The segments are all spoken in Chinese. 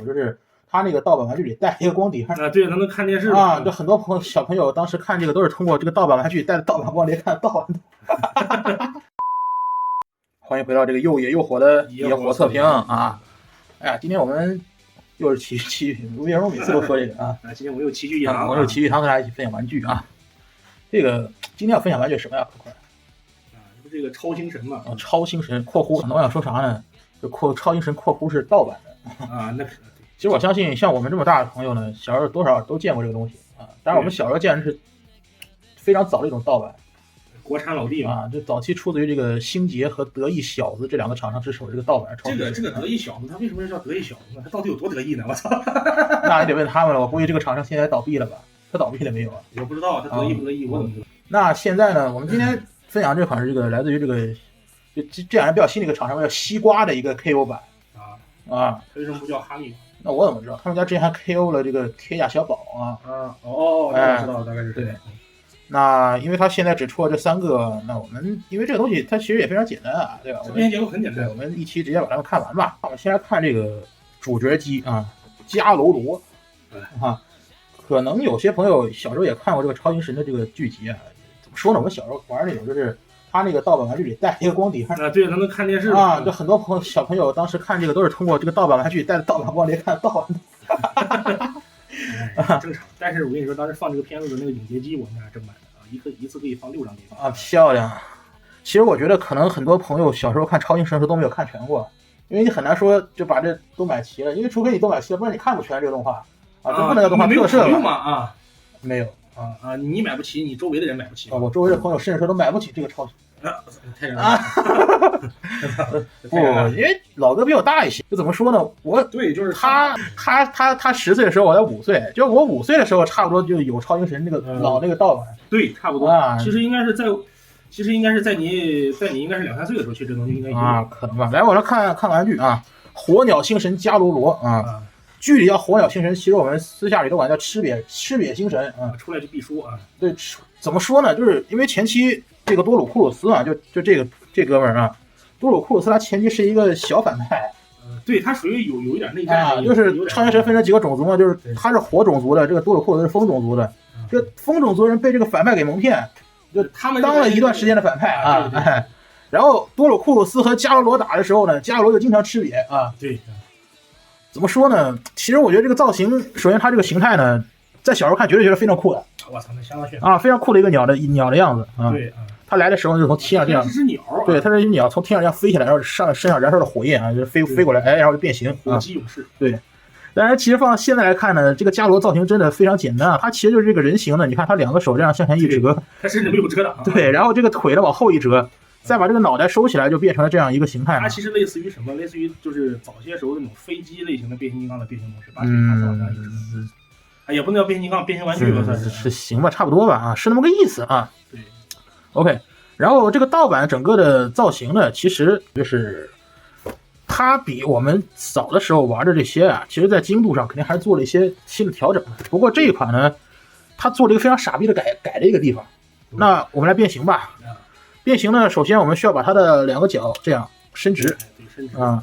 就是他那个盗版玩具里带一个光碟啊，对，他能看电视啊，这很多小朋友当时看这个都是通过这个盗版玩具带着盗版光碟看盗版的。欢迎回到这个又野又火的野火测评啊！哎呀，今天我们又是奇遇，为什么每次都说这个啊？今天我又奇遇一堂，我又奇遇一堂和大家一起分享玩具啊。这个今天要分享玩具什么呀？快！这个超星神嘛，超星神（括弧）很多想说啥呢？就超星神（括弧）是盗版的啊。那其实我相信，像我们这么大的朋友呢，小时候多少都见过这个东西啊。当然，我们小时候见的是非常早的一种盗版。国产老弟啊，这早期出自于这个星捷和德意小子这两个厂商之手，这个盗版超。这个德意小子，他为什么叫德意小子呢？他到底有多得意呢？我操！那你得问他们了。我估计这个厂商现在倒闭了吧？他倒闭了没有啊？我不知道他得意不得意，我怎么知道？那现在呢？我们今天分享这款是这个来自于这个这两年比较新的一个厂商，叫西瓜的一个 KO 版啊。为什么不叫哈密？那我怎么知道？他们家之前还 KO 了这个铁甲小宝啊。我知道大概是对。那因为它现在只出了这3个，那我们因为这个东西它其实也非常简单啊，对吧？编年结构很简单，对，我们一期直接把它们看完吧。我们先来看这个主角机啊，伽罗罗啊。可能有些朋友小时候也看过这个超星神的这个剧集啊。怎么说呢？我们小时候玩那种就是他那个盗版玩具里带一个光碟啊，对，他能看电视啊。这很多小朋友当时看这个都是通过这个盗版玩具带着盗版光碟看盗版的。正常，但是我跟你说，当时放这个片子的那个影碟机，我们家正版的啊，一次可以放6张碟啊，漂亮。其实我觉得可能很多朋友小时候看超星神的时候都没有看全过，因为你很难说就把这都买齐了，因为除非你都买齐了，不然你看不全这个动画啊。这不能叫动画特摄嘛啊，没有你买不起，你周围的人买不起啊。我周围的朋友甚至说都买不起这个超星太啊！不，因为老哥比我大一些，就怎么说呢？对，就是他10岁的时候，我才5岁，就我5岁的时候，差不多就有超星神那个老那个盗版。对，差不多啊。其实应该是在你应该是2、3岁的时候，其实这东西应该啊，可能吧。来，我来看玩具啊，火鸟星神伽罗罗啊。剧里叫火鸟星神，其实我们私下里都管它叫吃瘪星神啊。出来就必说啊。对，怎么说呢？就是因为前期这个多鲁库鲁斯啊，就这哥们儿啊，多鲁库鲁斯他前期是一个小反派。对，他属于有一点内战啊，就是超星神分成几个种族嘛，就是他是火种族的，这个多鲁库鲁斯是风种族的。这风种族人被这个反派给蒙骗，就他们当了一段时间的反派啊。然后多鲁库鲁斯和伽罗罗打的时候呢，伽罗罗就经常吃瘪啊。对。怎么说呢？其实我觉得这个造型，首先它这个形态呢，在小时候看绝对觉得非常酷的。我操，那相当炫啊！非常酷的一个鸟的样子啊。对啊。它来的时候就从天上这样。是只鸟。对，它是一只鸟，从天上这样飞起来，然后身上燃烧的火焰啊，就飞过来，哎，然后就变形。火鸡勇士。对。但是其实放到现在来看呢，这个伽罗造型真的非常简单啊。它其实就是这个人形的，你看它2个手这样向前一折，它甚至没有遮挡。对，然后这个腿呢往后一折。再把这个脑袋收起来，就变成了这样一个形态。它其实类似于什么？类似于就是早些时候那种飞机类型的变形金刚的变形模式。也不能叫变形金刚，变形玩具吧，算是行吧，差不多吧啊，是那么个意思啊。对 ，OK。然后这个盗版整个的造型呢，其实就是它比我们早的时候玩的这些啊，其实在精度上肯定还是做了一些新的调整。不过这一款呢，它做了一个非常傻逼的改的一个地方。那我们来变形吧。变形呢，首先我们需要把它的2个脚这样伸直啊。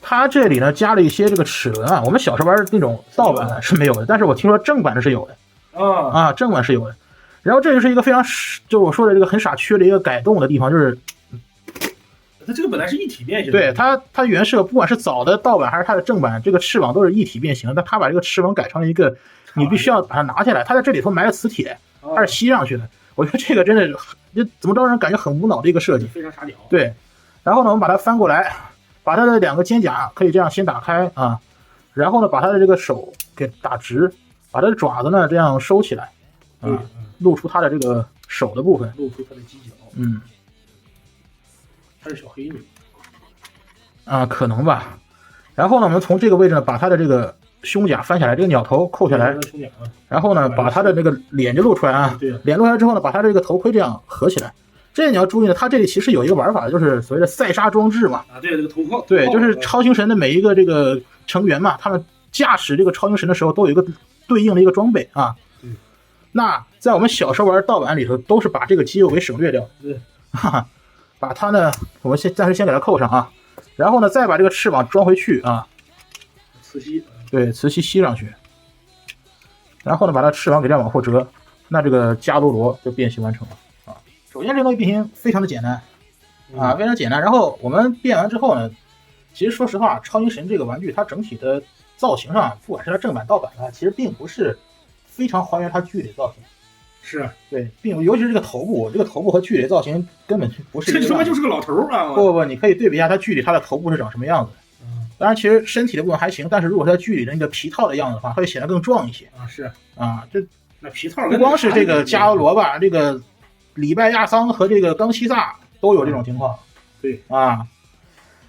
它这里呢加了一些这个齿轮啊，我们小时候玩的那种盗版是没有的，但是我听说正版的是有的正版是有的。然后这就是一个非常就我说的这个很傻缺的一个改动的地方，就是它这个本来是一体变形。对，它原设不管是早的盗版还是它的正版，这个翅膀都是一体变形，但它把这个翅膀改成了一个你必须要把它拿下来，它在这里头埋了磁铁。它是吸上去的，我觉得这个真的就怎么着让人感觉很无脑的一个设计，非常傻屌。对，然后呢，我们把它翻过来，把它的2个肩胛可以这样先打开啊，然后呢，把它的这个手给打直，把它的爪子呢这样收起来，露出它的这个手的部分，露出它的犄角。它是小黑女啊，可能吧。然后呢，我们从这个位置呢，把它的这个胸甲翻下来，这个鸟头扣下来，然后呢，把它的那个脸就露出来啊。脸露出来之后呢，把它这个头盔这样合起来。这个你要注意呢，它这里其实有一个玩法，就是所谓的赛沙装置嘛。对，这个头盔。对，就是超星神的每一个这个成员嘛，他们驾驶这个超星神的时候都有一个对应的一个装备啊。那在我们小时候玩盗版里头，都是把这个肌肉给省略掉。对，把它呢，我们暂时先给它扣上啊。然后呢，再把这个翅膀装回去啊，磁吸，对，磁吸吸上去，然后呢，把它翅膀给这样往后折，那这个伽罗罗就变形完成了啊。首先这个东西变形非常的简单啊，非常简单。然后我们变完之后呢，其实说实话，超音神这个玩具它整体的造型上，不管是它正版盗版的，其实并不是非常还原它剧里造型。是对，尤其是这个头部，和剧里造型根本不是一个样子。这他妈就是个老头啊！不，你可以对比一下它剧里它的头部是长什么样子。当然，其实身体的部分还行，但是如果是在剧里的那个皮套的样子的话，会显得更壮一些啊。是啊，这那皮套不光是这个伽罗吧，这个礼拜亚桑和这个冈西萨都有这种情况。对啊，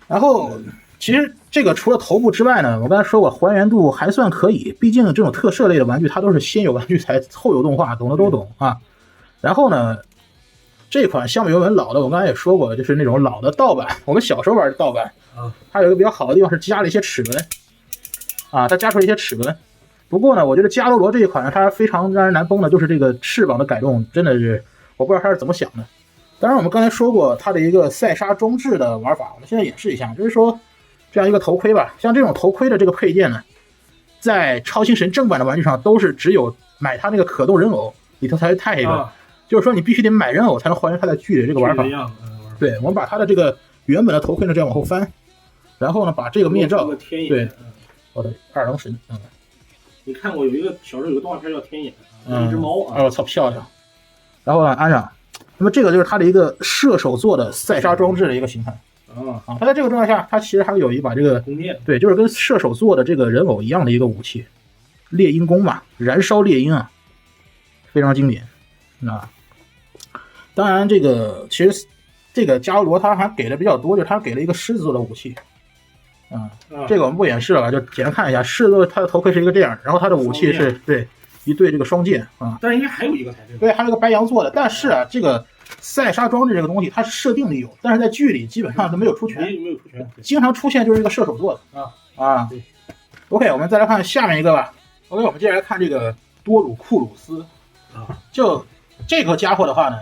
然后其实这个除了头部之外呢，我刚才说过还原度还算可以，毕竟这种特摄类的玩具它都是先有玩具才后有动画，懂的都懂啊。然后呢，这款相比我们老的，我刚才也说过，就是那种老的盗版，我们小时候玩的盗版啊，它有一个比较好的地方是加了一些齿轮啊，它加出了一些齿轮。不过呢，我觉得伽罗罗这一款呢，它非常让人难崩的，就是这个翅膀的改动，真的是我不知道它是怎么想的。当然，我们刚才说过它的一个赛沙中置的玩法，我们现在演示一下，就是说这样一个头盔吧，像这种头盔的这个配件呢，在超星神正版的玩具上都是只有买它那个可动人偶里头才会带一个，就是说你必须得买人偶才能还原它在剧里这个玩法。对，我们把它的这个原本的头盔呢这样往后翻，然后呢把这个面罩，对，我的二郎神，你看过小时候有个动画片叫《天眼》，一只猫啊，我操，漂亮。然后呢安上。那么这个就是它的一个射手座的赛沙装置的一个形态啊，它在这个状态下，它其实还有一把这个对，就是跟射手座的这个人偶一样的一个武器，猎鹰弓嘛，燃烧猎鹰啊，非常经典啊。当然，这个其实这个伽罗它还给的比较多，就是它给了一个狮子座的武器啊，这个我们不演示了吧，就简单看一下，狮子座它的头盔是一个这样，然后它的武器是对。一对这个双剑啊，但是应该还有一个才对。对，还有一个白羊座的，但是啊，这个赛沙装置这个东西，它是设定里有，但是在剧里基本上都没有出拳，没有出拳，经常出现就是一个射手座的啊。对 ，OK， 我们再来看下面一个吧。OK， 我们接下来看这个多鲁库鲁斯啊，就这个家伙的话呢，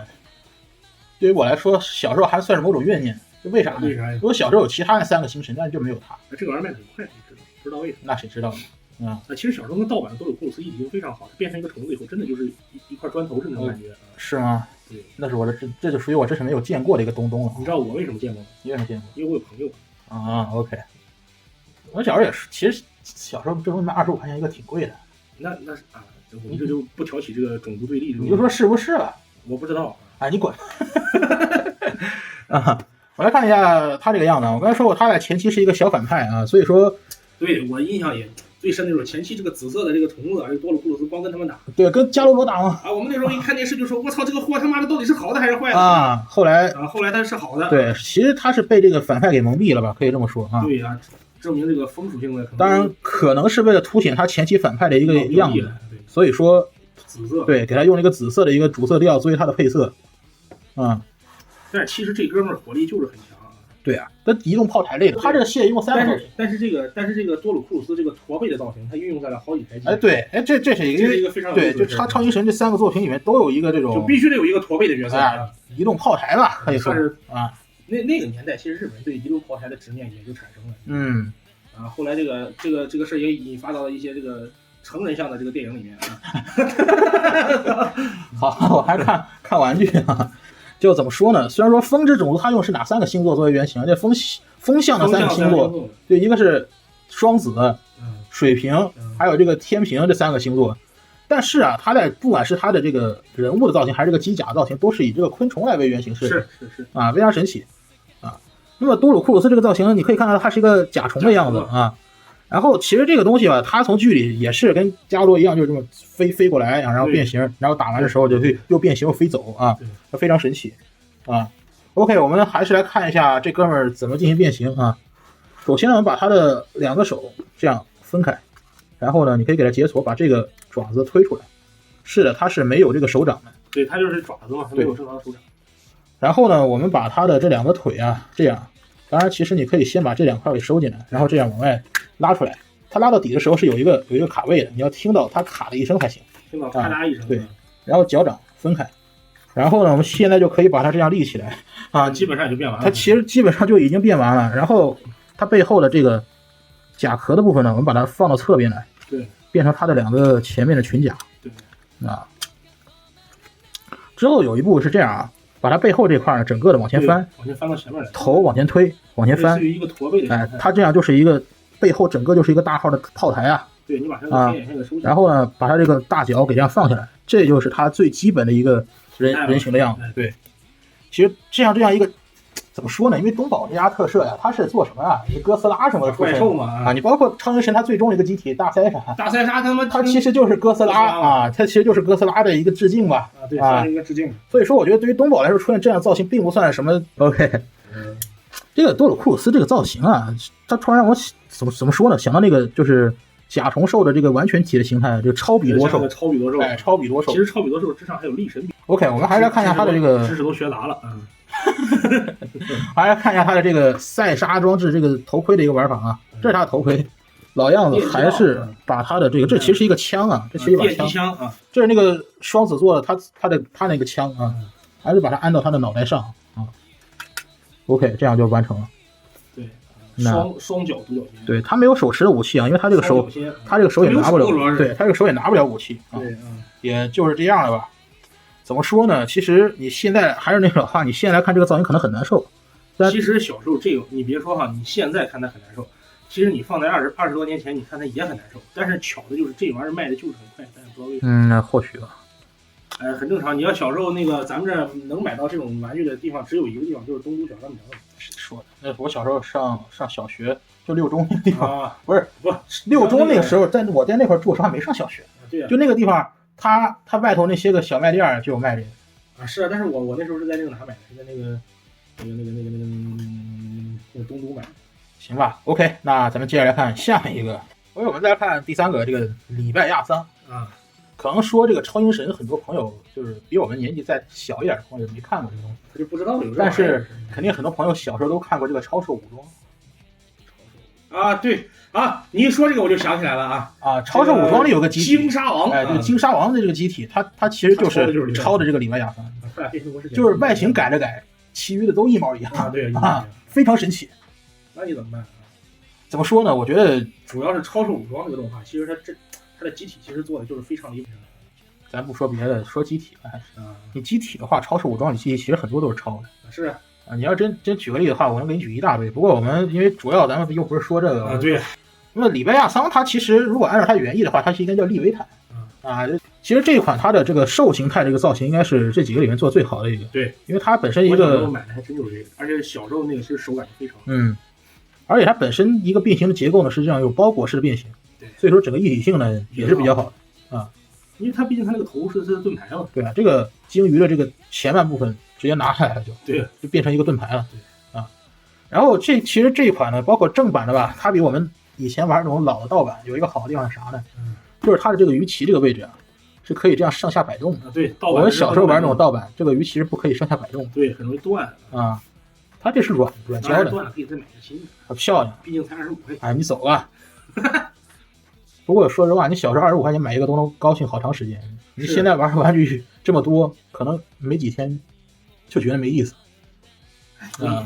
对于我来说，小时候还算是某种怨念，就为啥呢？为啥呀？我小时候有其他的3个星神，但是就没有他。这个玩意儿卖的很快，你知道为什么？那谁知道呢？其实小时候跟盗版的多鲁库鲁斯已经非常好，变成一个虫子以后，真的就是一块砖头是那种感觉。是吗？对，那是我这就属于我真是没有见过的一个东东了。你知道我为什么见过吗？你为什么见过？因为我有朋友啊。OK， 我小时候也是，其实小时候这东西卖25块钱一个，挺贵的。那啊，我们这就不挑起这个种族对立，你就说是不是了？我不知道。哎，你滚！啊，我来看一下他这个样子。我刚才说过，他在前期是一个小反派啊，所以说，对我印象也最深的就是前期这个紫色的这个虫子，这个多鲁库鲁斯光跟他们打，对，跟伽罗罗打嘛。啊，我们那时候一看电视就说，我操，这个货他妈的到底是好的还是坏的啊？后来他是好的。对，其实他是被这个反派给蒙蔽了吧，可以这么说啊。对呀，证明这个风属性的。当然，可能是为了凸显他前期反派的一个样子，所以说紫色，对，给他用了一个紫色的一个主色调作为他的配色，但是其实这哥们儿火力就是很强。对啊，它移动炮台类的，它这个系列一共3个造型。但是这个多鲁库鲁斯这个驼背的造型，它运用在了好几台机。哎，对，哎，这是一个非常对，就超音神这3个作品里面都有一个这种，就必须得有一个驼背的角色。移动炮台吧，可以说是啊。那个年代，其实日本对移动炮台的执念也就产生了。后来这个事也引发到了一些这个成人向的这个电影里面啊。好，我还是看玩具啊。就怎么说呢？虽然说风之种族它用是哪3个星座作为原型，这风象的3个星座，对，一个是双子、水瓶，还有这个天平这3个星座。但是啊，它在不管是它的这个人物的造型，还是这个机甲造型，都是以这个昆虫来为原型设计，是啊，非常神奇啊。那么多鲁库鲁斯这个造型，你可以看到它是一个甲虫的样子啊。然后其实这个东西吧，它从剧里也是跟伽罗一样，就是这么飞过来，然后变形，然后打完的时候就又变形又飞走啊，非常神奇啊。OK， 我们还是来看一下这哥们儿怎么进行变形啊。首先呢，我们把他的2个手这样分开，然后呢，你可以给它解锁，把这个爪子推出来。是的，它是没有这个手掌的，对，它就是爪子嘛，它没有正常的手掌。然后呢，我们把它的这2个腿啊，这样，当然其实你可以先把这2块给收进来，然后这样往外拉出来。它拉到底的时候是有一个卡位的，你要听到它卡的一声才行，听到咔嗒一声。对，然后脚掌分开，然后呢，我们现在就可以把它这样立起来啊，基本上就变完了。它其实基本上就已经变完了。然后它背后的这个甲壳的部分呢，我们把它放到侧边来，对，变成它的两个前面的裙甲。对啊，之后有一步是这样啊，把它背后这块呢，整个的往前翻，往前翻到前面来，头往前推，往前翻，一个驼背的。哎，它这样就是一个背后整个就是一个大号的炮台啊。对，你把它的天眼线给收起来。然后呢，把它这个大脚给这样放下来，这就是它最基本的一个人形的样子。对，其实这样一个怎么说呢？因为东宝这家特摄呀，它是做什么啊？你哥斯拉什么的怪兽嘛啊，你包括超人神他最终的一个机体大塞莎，它其实就是哥斯拉啊，它其实就是哥斯拉的一个致敬吧？啊，对，算是一个致敬。所以说，我觉得对于东宝来说，出现这样的造型并不算什么 OK。这个多鲁库鲁斯这个造型啊，它突然让我怎么说呢？想到那个就是甲虫兽的这个完全体的形态，这个超比多兽，超比多兽，哎，超比多兽。其实超比多兽之上还有力神比。OK， 我们还是来看一下它的这个知识都学杂了，还来看一下它的这个赛沙装置这个头盔的一个玩法啊，这是它的头盔，老样子还是把它的这个，这其实是一个枪啊，这其实一把枪啊，这是那个双子座的他那个枪啊，还是把它安到他的脑袋上啊。OK， 这样就完成了。对，双脚独角仙。对，他没有手持的武器啊，因为他这个手也拿不了，对他这个手也拿不了武器啊。对，也就是这样了吧。怎么说呢？其实你现在还是那个话，你现在来看这个造型可能很难受。其实小时候这个你别说哈，你现在看它很难受，其实你放在二十多年前，你看它也很难受。但是巧的就是这玩意儿卖的就是很快，但是不知道为什么。那或许吧。很正常。你要小时候那个咱们这能买到这种玩具的地方只有一个地方，就是东都小三苗。谁说的？那我小时候上小学就六中那个地方啊，不六中那个时候，我在那块住的时候还没上小学。对呀，就那个地方，它外头那些个小卖店就有卖这个啊。是啊，但是我那时候是在那个哪买的？是在那个东都买的。行吧 ，OK， 那咱们接着来看下面一个。我们再来看第三个，这个礼拜亚桑啊。可能说这个超英神，很多朋友就是比我们年纪再小一点的朋友没看过这个东西，他就不知道有。但是肯定很多朋友小时候都看过这个超兽武装。啊，对啊，你一说这个我就想起来了啊，超兽武装里有个机体金沙王，哎，这个金沙王的这个机体，它其实就是超的这个礼拜亚桑，就是外形改了改，其余的都一毛一样啊，对啊，非常神奇。那你怎么办？怎么说呢？我觉得主要是超兽武装这个动画，其实它的机体其实做的就是非常离谱。咱不说别的，说机体还是你机体的话，超兽武装里机体其实很多都是超的。是啊，你要真举个例的话，我能给你举一大堆。不过我们因为主要咱们又不是说这个啊，对。那么礼拜亚桑它其实如果按照它原意的话，它是应该叫利维坦其实这一款它的这个兽形态这个造型应该是这几个里面做最好的一个。对，因为它本身一个我买的还真就是这个，而且小时候那个其实手感非常而且它本身一个变形的结构呢是这样有包裹式的变形，对，所以说整个一体性呢也是比较好的啊。因为它毕竟它那个头是盾牌嘛。对啊，这个鲸鱼的这个前半部分直接拿下来了就变成一个盾牌了。对啊，然后其实这一款呢，包括正版的吧，它比我们以前玩那种老的盗版有一个好的地方是啥呢？就是它的这个鱼鳍这个位置啊，是可以这样上下摆动的。对，我们小时候玩那种盗版，这个鱼鳍是不可以上下摆动。对，很容易断啊。它这是软胶的，断了可以再买个新的，好漂亮。毕竟才25块钱。哎，你走吧。不过说实话，你小时候25块钱买一个都能高兴好长时间。你现在玩玩具这么多，可能没几天就觉得没意思。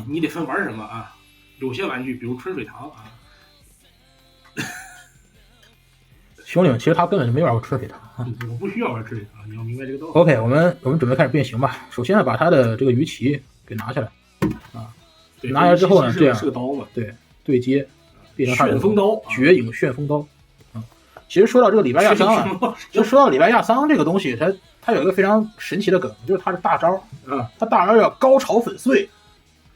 你得分玩什么啊？有些玩具，比如春水堂啊。兄弟们，其实他根本就没玩过春水堂啊。我不需要玩春水堂，你要明白这个道理。OK， 我们准备开始变形吧。首先把它的这个鱼鳍给拿下来啊。拿下来之后呢，这样是个刀嘛？对，对接变成它的旋风刀，绝影旋风刀。其实说到这个礼拜亚桑啊，就说到礼拜亚桑这个东西，它有一个非常神奇的梗，就是它的大招啊，它大招叫高潮粉碎。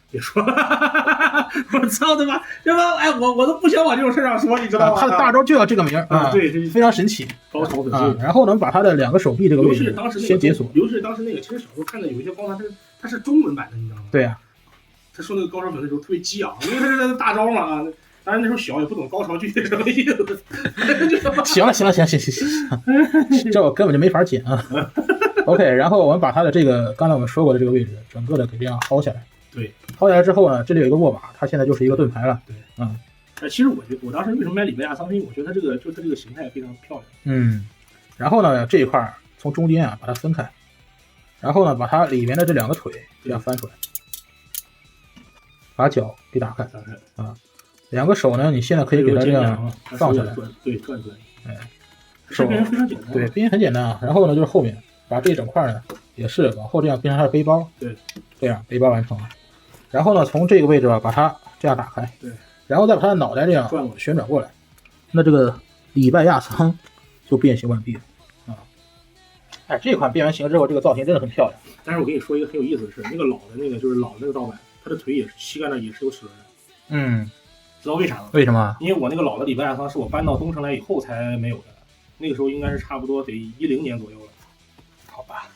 别说，我操他妈，这帮哎，我都不想往这种事上说，你知道吗？它的大招就叫这个名啊，对，非常神奇，高潮粉碎。然后呢，把它的2个手臂这个位置先解锁。尤其是当时那个，其实小时候看的有一些光盘，它是中文版的，你知道吗？对呀。他说那个高潮粉碎的时候特别激昂，因为他是大招嘛啊。当然那时候小也不懂高潮具体什么意思。行了，这我根本就没法剪啊。OK， 然后我们把它的这个刚才我们说过的这个位置，整个的给这样薅下来。对，薅下来之后呢，这里有一个握把，它现在就是一个盾牌了。对，其实我当时为什么买里维亚桑，因为我觉得它这个形态非常漂亮。然后呢，这一块从中间啊把它分开，然后呢，把它里面的这2个腿这样翻出来，把脚给打开啊。2个手呢，你现在可以给它这样放下来，对，转出来。哎，手变成非常简单，对，变形很简单啊。然后呢，就是后面把这一整块呢，也是往后这样变成它的背包，对，这样背包完成了。然后呢，从这个位置吧，把它这样打开，对，然后再把它的脑袋这样旋转过来，那这个礼拜亚桑就变形完毕了啊。哎，这款变完形之后，这个造型真的很漂亮。但是我跟你说一个很有意思的事，那个老的那个就是老的那个盗版，它的腿也是膝盖那也是有齿轮的。知道为啥吗？为什么？因为我那个老的礼拜亚桑是我搬到东城来以后才没有的，那个时候应该是差不多得10年左右了。好吧，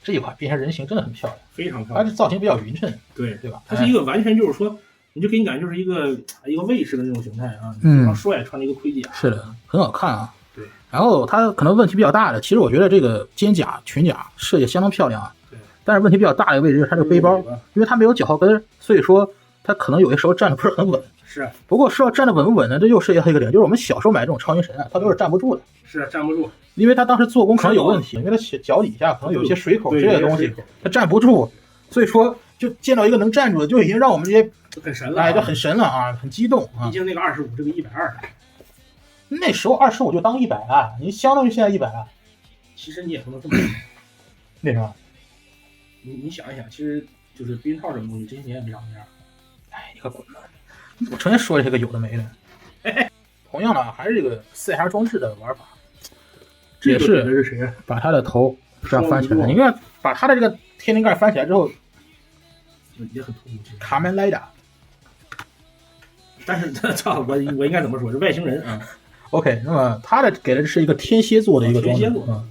这一款变成人形真的很漂亮，非常漂亮，而且造型比较匀称，对吧？它是一个完全就是说，你就给你感觉就是一个卫士的那种形态啊，非常帅，穿着一个盔甲，是的，很好看啊。对，然后它可能问题比较大的，其实我觉得这个肩甲、裙甲设计相当漂亮啊。对，但是问题比较大的一个位置就是它这个背包，因为它没有脚后跟，所以说它可能有些时候站得不是很稳。是，不过说到站得稳不稳呢，这又涉及到一个点，就是我们小时候买这种超音神啊，它都是站不住的。是站不住，因为它当时做工可能有问题，因为它脚底下可能有一些水口之类的东西，它站不住，所以说就见到一个能站住的，就已经让我们这些很神了，哎，就很神了啊，很激动啊。毕竟那个25，这个120，那时候25就当100了，你相当于现在100了。其实你也不能这么说，为什么？你想一想，其实就是避孕套这种东西，这些年也没长这样。哎，你可滚吧！我成天说这个有的没的。同样的，还是这个4HR 装置的玩法，也是谁？把它的头这样翻起来。你看，把它的这个天灵盖翻起来之后，也很突兀。卡门莱达，但是我应该怎么说？是外星人啊。OK， 那么它的给的是一个天蝎座的一个装置啊。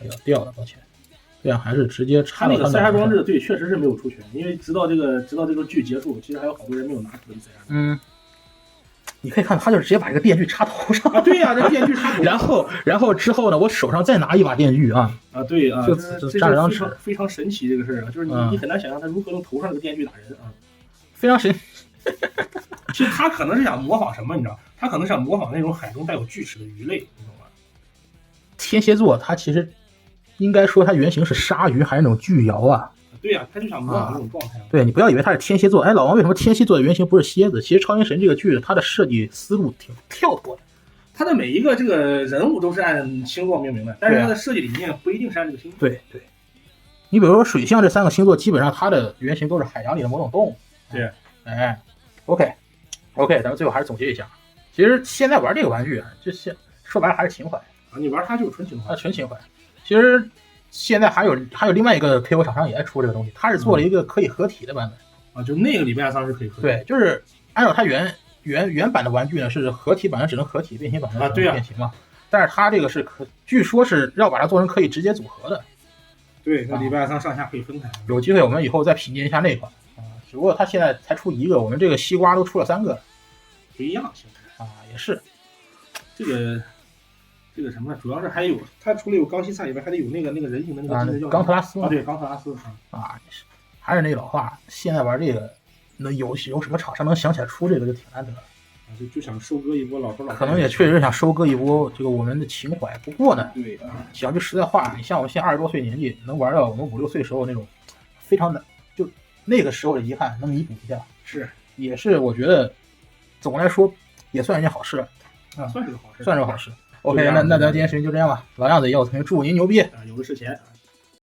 哎呀，掉了，抱歉。这样还是直接插到它那个4HR 装置，对，确实是没有出全，因为直到这个剧结束，其实还有好多人没有拿出这个4HR。你可以看，他就直接把这个电锯插头上啊，对呀，这电锯插头。然后之后呢，我手上再拿一把电锯啊。对啊，就扎了张纸，非常神奇这个事儿啊，就是你很难想象他如何用头上这个电锯打人啊，非常神。其实他可能是想模仿什么，你知道？他可能想模仿那种海中带有锯齿的鱼类，你懂吗？天蝎座它其实应该说它原型是鲨鱼还是那种巨鳐啊？对呀，他就想模仿那种状态。对，你不要以为它是天蝎座。哎，老王为什么天蝎座的原型不是蝎子？其实超音神这个剧它的设计思路挺跳脱的，它的每一个这个人物都是按星座命名的，但是它的设计理念不一定是按这个星座。对，你比如说水象这3个星座，基本上它的原型都是海洋里的某种动物。对，哎 ，OK， 咱们最后还是总结一下，其实现在玩这个玩具啊，就是说白了还是情怀啊，你玩它就是纯情怀，纯情怀。其实现在还有另外一个 KO 厂商也在出这个东西，它是做了一个可以合体的版本啊，就那个礼拜3是可以合体。对，就是按照它原版的玩具呢是合体版的只能合体，变形版的只能变形嘛。但是它这个是据说是要把它做成可以直接组合的。对，那礼拜3上下可以分开。有机会我们以后再品鉴一下那款啊，只不过它现在才出1个，我们这个西瓜都出了3个，不一样其实啊，也是这个什么，主要是还有它除了有钢西萨以外，还得有那个人形的那个冈特拉斯啊，对，冈特拉斯啊，还是那老话，现在玩这个，那有什么厂商能想起来出这个就挺难得了，就想收割一波老头老太太，可能也确实想收割一波这个我们的情怀。不过呢，对啊，讲句实在话，你像我们现在20多岁年纪，能玩到我们5、6岁时候那种非常的，就那个时候的遗憾，能弥补一下，也是我觉得总的来说也算一件好事了啊，算是个好事，OK， 那咱今天视频就这样吧，老样子，也要祝您牛逼，有的是钱。